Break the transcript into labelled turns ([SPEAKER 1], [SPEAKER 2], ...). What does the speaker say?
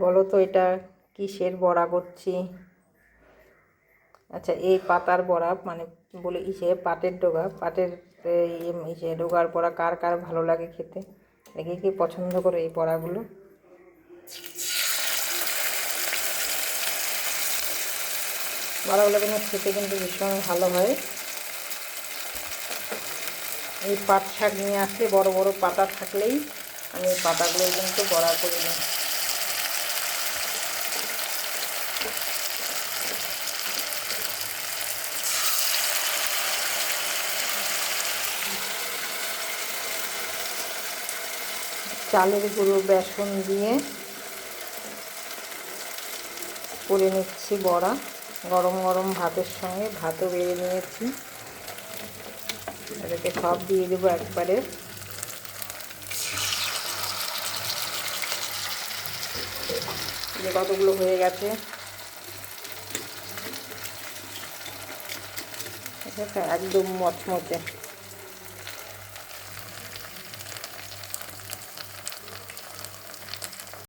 [SPEAKER 1] বলো তো এটা কিসের বড়া করছি? আচ্ছা, এই পাতার বড়া মানে বলে পাটের ডগা, পাটের ডগার বড়া কার কার ভালো লাগে খেতে? দেখে কি পছন্দ করে এই বড়াগুলো? বড়াগুলো কিন্তু খেতে কিন্তু ভীষণ ভালো হয়। এই পাট শাক নিয়ে আসলে বড় বড় পাতা থাকলেই আমি এই পাতাগুলো কিন্তু বড়া করে নিই। চালের গুঁড়ো বেসন দিয়ে করে নিচ্ছি বড়া। গরম গরম ভাতের সঙ্গে ভাতও বেড়ে নিয়েছি, এটাকে সব দিয়ে দেবো একবারে। যে কতগুলো হয়ে গেছে, একদম মচমচে।